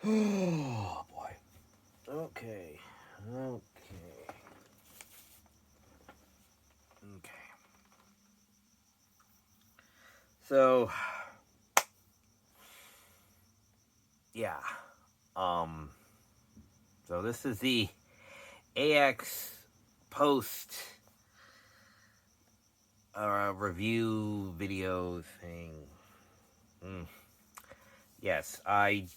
Oh boy. Okay. Okay. So, yeah. Um. So this is the AX post review video thing. Mm. Yes, I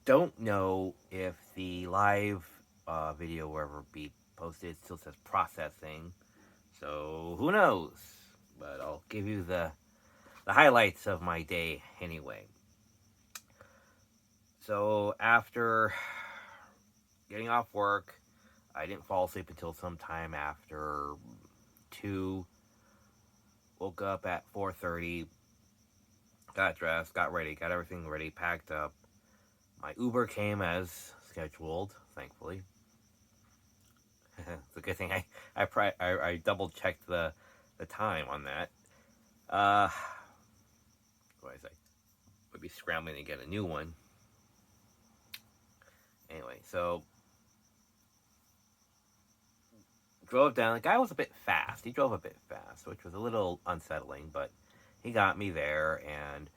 don't know if the live video will ever be posted. It still says processing, so who knows? But I'll give you the highlights of my day anyway. So after getting off work, I didn't fall asleep until sometime after 2. Woke up at 4:30. Got dressed, got ready, got everything ready, packed up. My Uber came as scheduled, thankfully. It's a good thing I double checked the time on that. What did I say? Would be scrambling to get a new one. Anyway, so drove down. The guy was a bit fast. He drove a bit fast, which was a little unsettling, but he got me there, and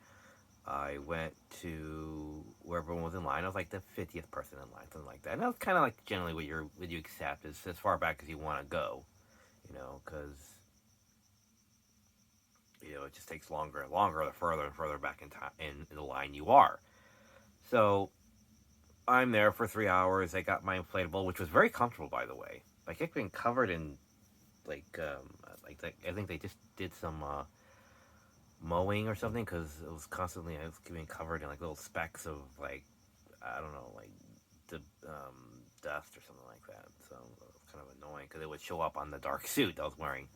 I went to where everyone was in line. I was like the 50th person in line, something like that. And that's kind of like generally what you accept is as far back as you want to go, because it just takes longer and longer the further and further back in time in the line you are. So I'm there for 3 hours. I got my inflatable, which was very comfortable, by the way. Like it's been covered in like I think they just did some mowing or something because it was constantly I was getting covered in like little specks of like I don't know like the dust or something like that. So it was kind of annoying because it would show up on the dark suit I was wearing.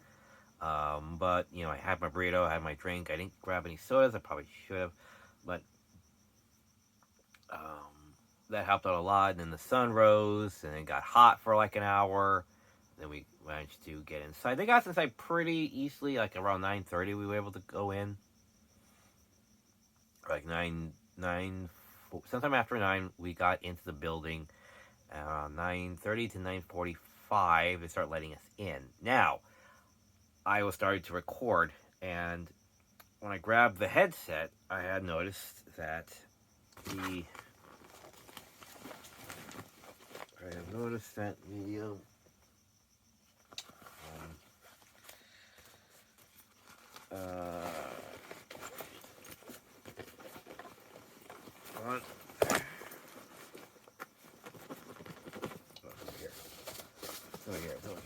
But I had my burrito, I had my drink. I didn't grab any sodas. I probably should have, but that helped out a lot. And then the sun rose, and it got hot for like an hour. Then we managed to get inside. They got us inside pretty easily. Like around 9:30, we were able to go in. Like nine, sometime after 9, we got into the building. 9:30 to 9:45, they start letting us in. Now, I was starting to record, and when I grabbed the headset, I had noticed that the on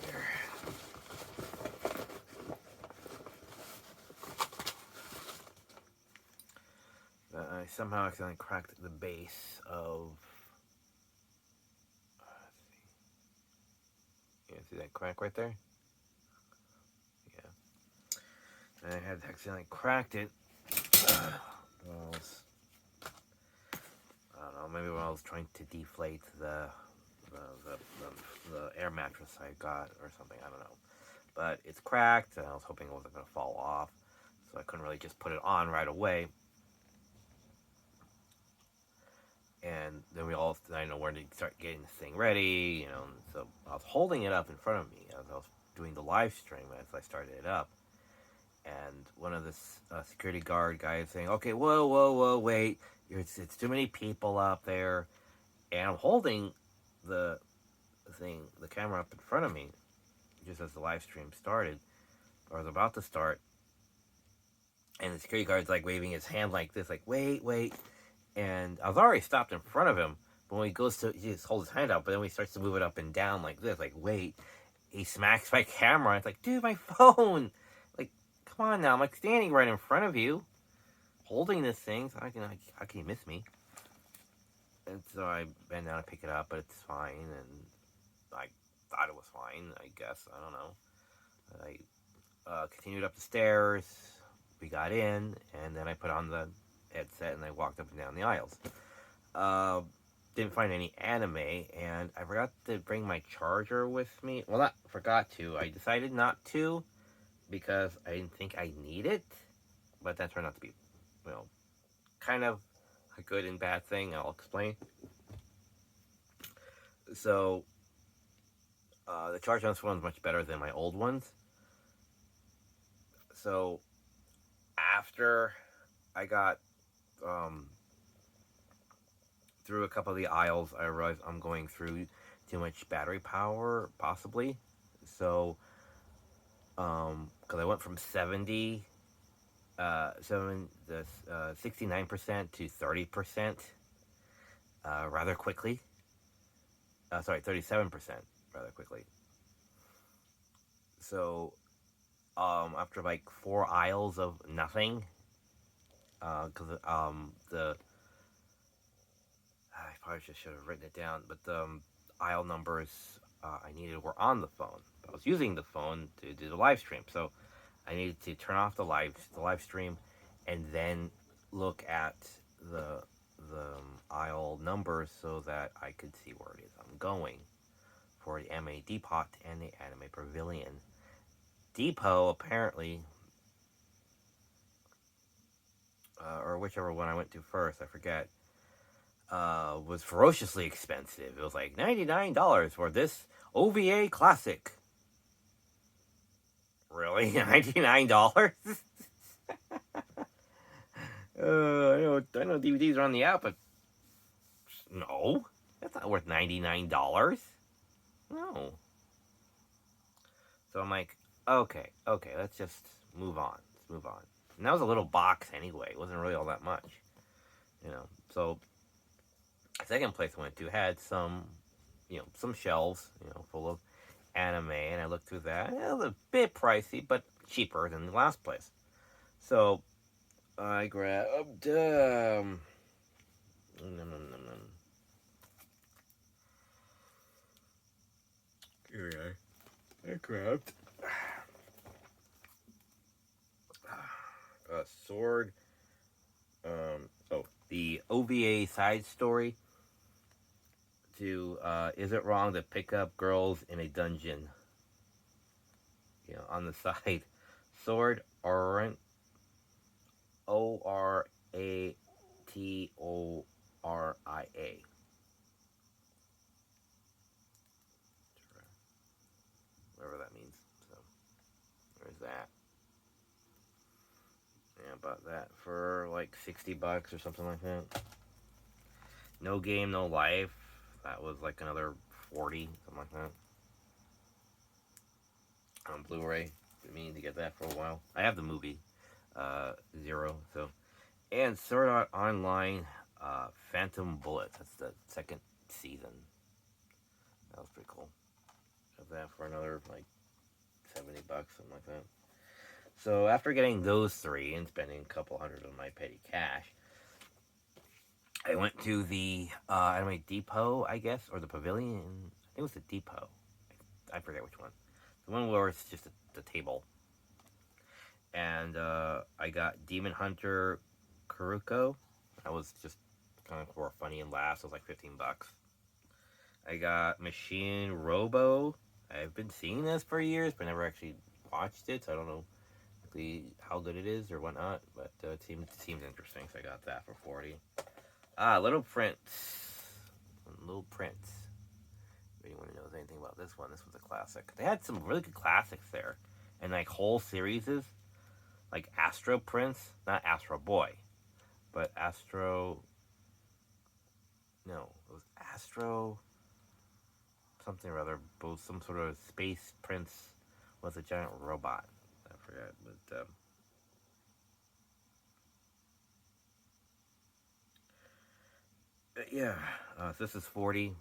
here. I somehow accidentally cracked the base of. You see that crack right there? Yeah. And I had accidentally cracked it. I don't know. Maybe when I was trying to deflate the air mattress I got or something. I don't know. But it's cracked, and I was hoping it wasn't going to fall off, so I couldn't really just put it on right away. And then I know where to start getting this thing ready, so I was holding it up in front of me as I was doing the live stream as I started it up. And one of the security guard guys saying, okay, whoa, wait, it's too many people up there. And I'm holding the camera up in front of me, just as the live stream started, or was about to start. And the security guard's like waving his hand like this, like, wait. And I was already stopped in front of him, but when he goes to, he just holds his hand out, but then when he starts to move it up and down like this, like, wait, he smacks my camera. It's like, dude, my phone. Like, come on now. I'm like standing right in front of you, holding this thing, so how can you miss me? And so I bend down to pick it up, but it's fine, and I thought it was fine, I guess. I don't know. I continued up the stairs. We got in, and then I put on the headset, and I walked up and down the aisles. Didn't find any anime, and I forgot to bring my charger with me. Well, not forgot to. I decided not to because I didn't think I need it, but that turned out to be, kind of a good and bad thing. I'll explain. So the charge on this one is much better than my old ones. So after I got um, through a couple of the aisles, I realized I'm going through too much battery power, possibly. So, because I went from 69% to 30% rather quickly. Sorry, 37% rather quickly. So, after like 4 aisles of nothing, because the I probably just should have written it down, but the aisle numbers I needed were on the phone. I was using the phone to do the live stream, so I needed to turn off the live stream, and then look at the aisle numbers so that I could see where it is I'm going for the Anime Depot and the Anime Pavilion. Depot apparently, or whichever one I went to first, I forget, was ferociously expensive. It was like $99 for this OVA classic. Really, $99? I know DVDs are on the app, but no, that's not worth $99. No. So I'm like, okay, let's just move on. Let's move on. And that was a little box anyway. It wasn't really all that much, you know. So the second place I went to had some shelves, full of anime, and I looked through that. It was a bit pricey, but cheaper than the last place. So I grabbed here we are. I grabbed a sword. The OVA side story to Is It Wrong to Pick Up Girls in a Dungeon? On the side, Sword Orant, Oratoria. Whatever that means. So, there's that. Yeah, bought that for like $60 or something like that. No Game, No Life. That was like another 40, something like that. On Blu-ray. Been meaning to get that for a while. I have the movie, Zero. So, and Sword Art Online, Phantom Bullets. That's the second season. That was pretty cool. Got that for another like $70, something like that. So after getting those three and spending a couple hundred of my petty cash, I went to the Anime Depot, I guess, or the Pavilion. I think it was the Depot. I forget which one. The one where it's just the table. And I got Demon Hunter Kuruko. That was just kind of for funny and laughs. It was like $15. I got Machine Robo. I've been seeing this for years, but never actually watched it, so I don't know how good it is or whatnot. But it seems interesting, so I got that for 40. Little Prince. Little Prince. If anyone knows anything about this one, this was a classic. They had some really good classics there, and like whole series, like Astro Prince, not Astro Boy, but Astro. No, it was Astro something or other. Both some sort of space prince was a giant robot. I forget, but yeah. So this is 40,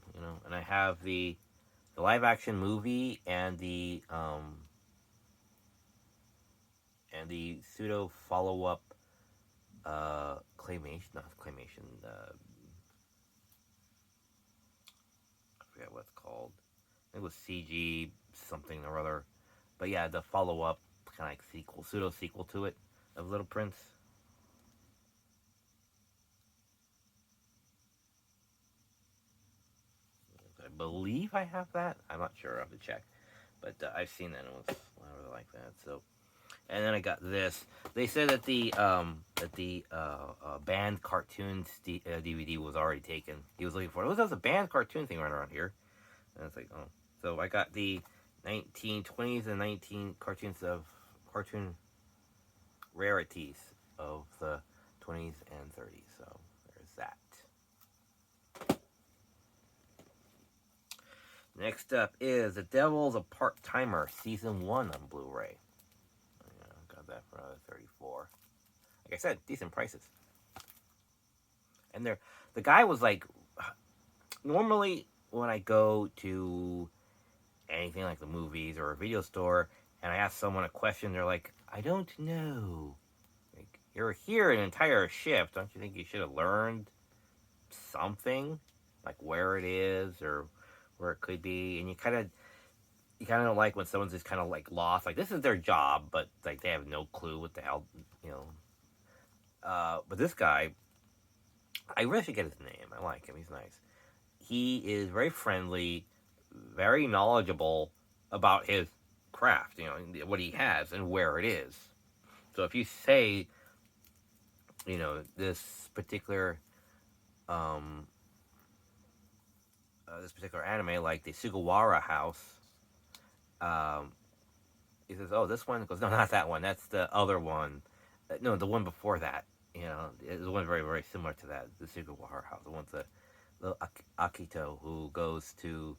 and I have the live action movie and the pseudo follow up claymation, not claymation. I forget what it's called. It was CG something or other, but yeah, the follow up kind of like sequel, pseudo sequel to it of Little Prince. I believe I have that. I'm not sure. I have to check, but I've seen that. And it was really like that. So, and then I got this. They said that the banned cartoons DVD was already taken. He was looking for it. There was a banned cartoon thing right around here. And it's like, oh. So I got the 1920s and 19 cartoons of cartoon rarities of the 20s and 30s. So there's that. Next up is The Devil's a Part-Timer Season 1 on Blu-ray. Got that for another 34. Like I said, decent prices. And the guy was like, normally when I go to anything like the movies or a video store and I ask someone a question, they're like, I don't know. Like, you're here an entire shift. Don't you think you should have learned something? Like where it is or where it could be? And you kind of don't like when someone's just kind of like lost. Like this is their job, but like they have no clue what the hell, you know. But this guy, I really should get his name. I like him. He's nice. He is very friendly, very knowledgeable about his craft, you know, what he has and where it is. So if you say, you know, this particular anime, like the Sugawara House, he says, "Oh, this one." He goes, "No, not that one. That's the other one. No, the one before that. You know, it's one very, very similar to that. The Sugawara House. The one's the little Akito who goes to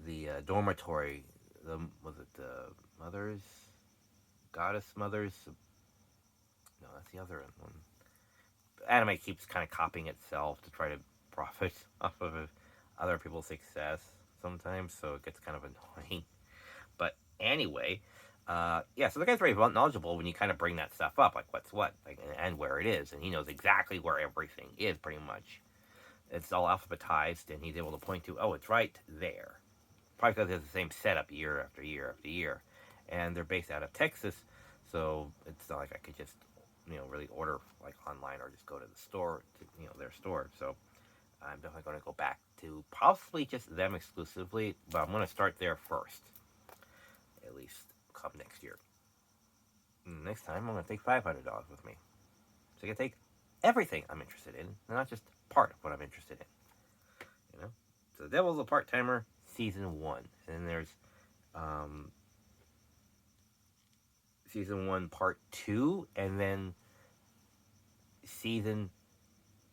the dormitory. Was it the mothers, goddess mothers? No, that's the other one. Anime keeps kind of copying itself to try to profit off of other people's success sometimes, so it gets kind of annoying. But anyway, yeah, so the guy's very knowledgeable when you kind of bring that stuff up, like what's what, like, and where it is, and he knows exactly where everything is, pretty much. It's all alphabetized, and he's able to point to, oh, it's right there. Probably because it has the same setup year after year after year, and they're based out of Texas, so it's not like I could just, you know, really order like online or just go to the store, to, you know, their store. So I'm definitely going to go back to possibly just them exclusively, but I'm going to start there first, at least come next year. Next time, I'm going to take $500 with me, so I can take everything I'm interested in, and not just part of what I'm interested in. You know, so The Devil's a Part-Timer Season 1, and then there's Season 1 Part 2, and then Season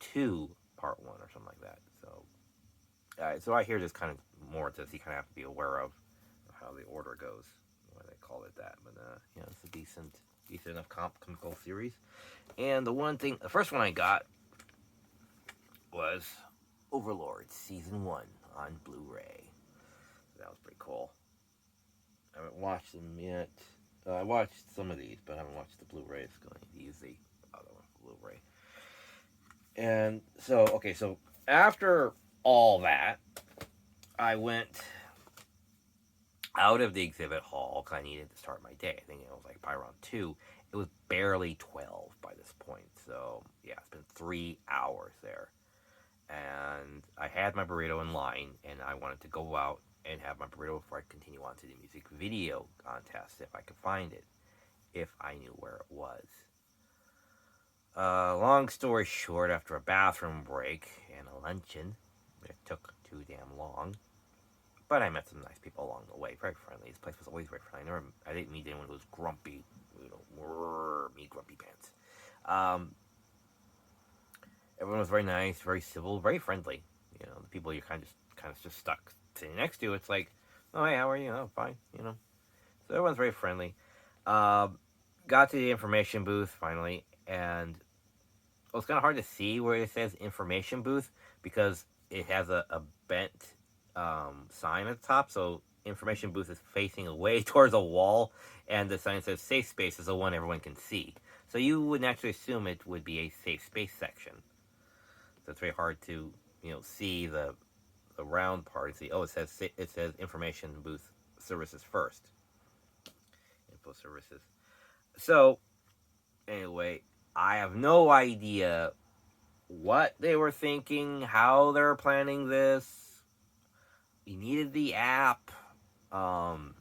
2 Part 1, or something like that. So I hear this kind of more to you kind of have to be aware of how the order goes, why they call it that. But you know, it's a decent enough comical series. And the first one I got was Overlord Season 1 on Blu-ray. So that was pretty cool. I haven't watched them yet. I watched some of these, but I haven't watched the Blu-ray. It's going to use the other one for Blu-ray. And so, okay, so after all that, I went out of the exhibit hall because I needed to start my day. I think it was like by around 2. It was barely 12 by this point. So, yeah, it's been 3 hours there. And I had my burrito in line, and I wanted to go out and have my burrito before I continue on to the music video contest, if I could find it, if I knew where it was. Long story short, after a bathroom break and a luncheon, it took too damn long, but I met some nice people along the way, very friendly. This place was always very friendly. I didn't meet anyone who was grumpy, you know, me grumpy pants. Everyone was very nice, very civil, very friendly. You know, the people you're kind of just stuck sitting next to, it's like, oh, hey, how are you? Oh, fine, you know. So everyone's very friendly. Got to the information booth finally, and it was kind of hard to see where it says information booth because it has a bent sign at the top. So information booth is facing away towards a wall, and the sign says safe space is the one everyone can see. So you would naturally assume it would be a safe space section. So it's very hard to, you know, see the round part and see, oh, it says information booth services first. Info services. So anyway, I have no idea what they were thinking, how they're planning this. You needed the app. And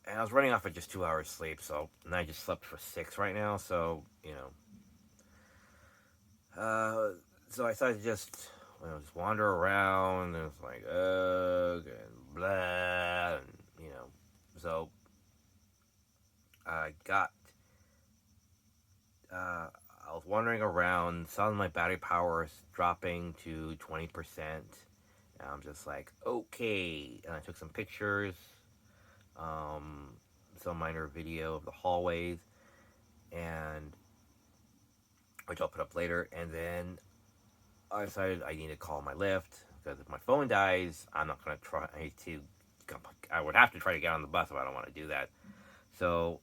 I was running off of just 2 hours sleep, and I just slept for 6 right now, so, you know. So I decided to just just wander around, and it's like, ugh, and blah, and, so I got, I was wandering around, saw my battery power is dropping to 20%, and I'm just like, okay, and I took some pictures, um, some minor video of the hallways, and which I'll put up later, and then I decided I need to call my Lyft because if my phone dies, I'm not gonna try to. I would have to try to get on the bus if I don't want to do that. So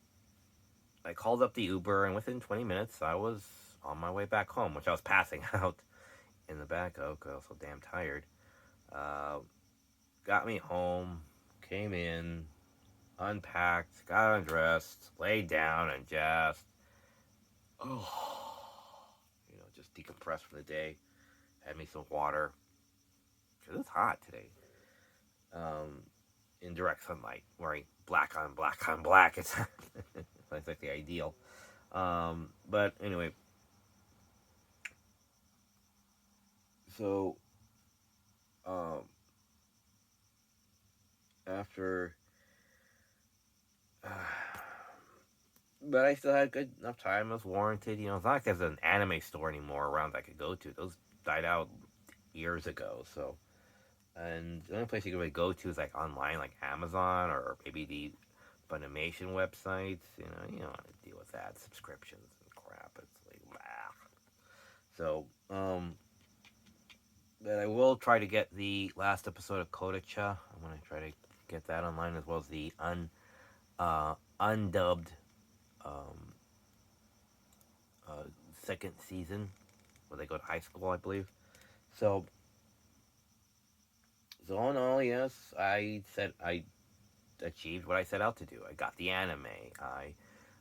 I called up the Uber, and within 20 minutes, I was on my way back home, which I was passing out in the back of because I was so damn tired. Uh, got me home, came in, unpacked, got undressed, laid down, and just just decompressed for the day. Had me some water. It was hot today. Um, in direct sunlight, wearing black on black on black. It's it's like the ideal. But anyway, so um, after, but I still had good enough time. It was warranted. It's not like there's an anime store anymore around that I could go to. Those died out years ago. So, and the only place you can really go to is like online, like Amazon or maybe the Funimation websites. You don't want to deal with that subscriptions and crap. It's like, wow. So, but I will try to get the last episode of Kodacha. I'm gonna try to get that online as well as the undubbed um, uh, second season where they go to high school, I believe. So, all in all, yes, I said I achieved what I set out to do. I got the anime. I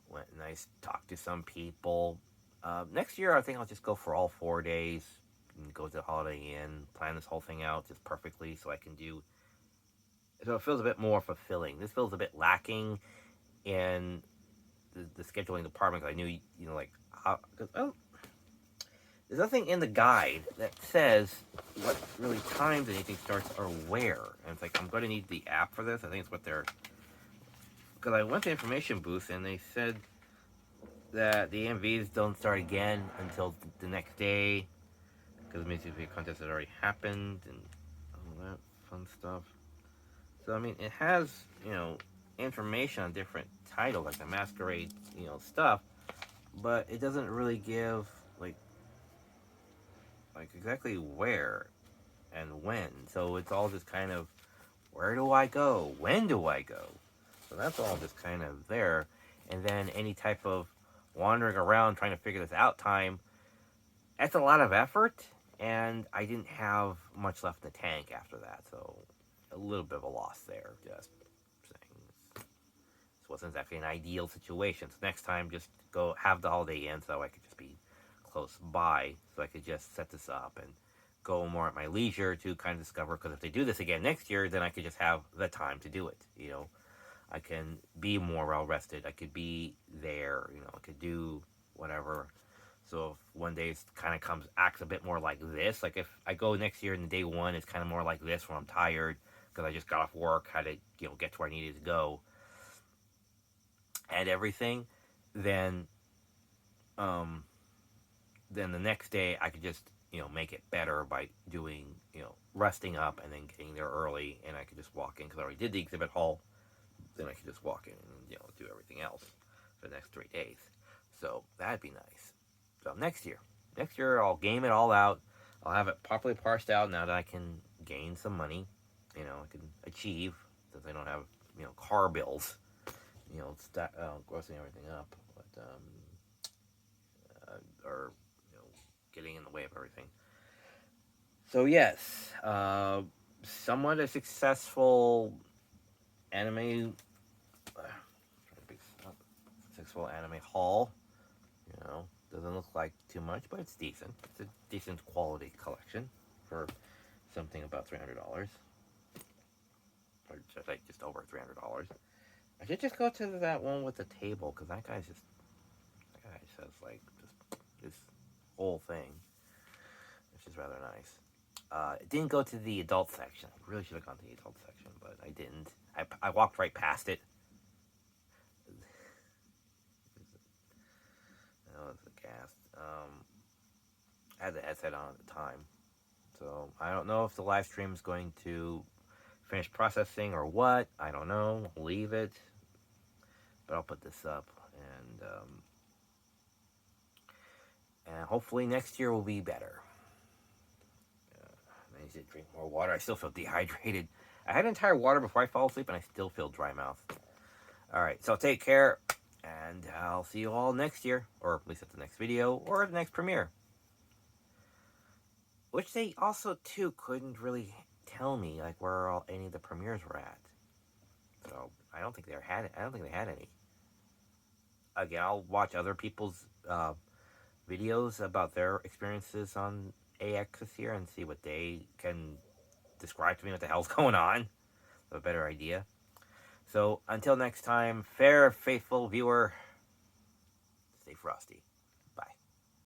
went and I talked to some people. Next year, I think I'll just go for all 4 days and go to the Holiday Inn, plan this whole thing out just perfectly so I can do. So it feels a bit more fulfilling. This feels a bit lacking in the scheduling department. Cause I knew, like, there's nothing in the guide that says what really times anything starts or where. And it's like, I'm going to need the app for this. I think it's what they're. Because I went to the information booth and they said that the MVs don't start again until the next day. Because the music video contest had already happened and all that fun stuff. So, I mean, it has, information on different titles, like the Masquerade, stuff. But it doesn't really give, like exactly where and when. So it's all just kind of, where do I go? When do I go? So that's all just kind of there. And then any type of wandering around trying to figure this out time, that's a lot of effort. And I didn't have much left in the tank after that. So a little bit of a loss there. Just saying. This wasn't exactly an ideal situation. So next time, just go have the Holiday Inn so I could just be close by. So I could just set this up and go more at my leisure to kind of discover, because if they do this again next year, then I could just have the time to do it. I can be more well rested. I could be there. I could do whatever. So if one day kind of acts a bit more like this, like if I go next year and day one it's kind of more like this, where I'm tired because I just got off work, had to get to where I needed to go, and everything, then um, then the next day I could just make it better by doing resting up and then getting there early, and I could just walk in because I already did the exhibit hall. Then I could just walk in and do everything else for the next 3 days. So that'd be nice. So next year I'll game it all out. I'll have it properly parsed out now that I can gain some money. I can achieve, since I don't have car bills. Grossing everything up, but or getting in the way of everything. So yes, somewhat a successful anime, successful anime haul. Doesn't look like too much, but it's decent. It's a decent quality collection for something about $300, or just over $300. I should just go to that one with the table, because that guy says like just this whole thing, which is rather nice. It didn't go to the adult section. I really should have gone to the adult section, but I didn't. I walked right past it. That was a gas. I had the headset on at the time. So I don't know if the live stream is going to finish processing or what. I don't know. I'll leave it. But I'll put this up. And hopefully next year will be better. I need to drink more water. I still feel dehydrated. I had entire water before I fall asleep, and I still feel dry mouth. All right, so take care, and I'll see you all next year, or at least at the next video, or the next premiere. Which they also too couldn't really tell me like where all any of the premieres were at. So I don't think they had it. I don't think they had any. Again, I'll watch other people's videos about their experiences on AX this year and see what they can describe to me what the hell's going on. Have a better idea. So until next time, fair, faithful viewer, stay frosty.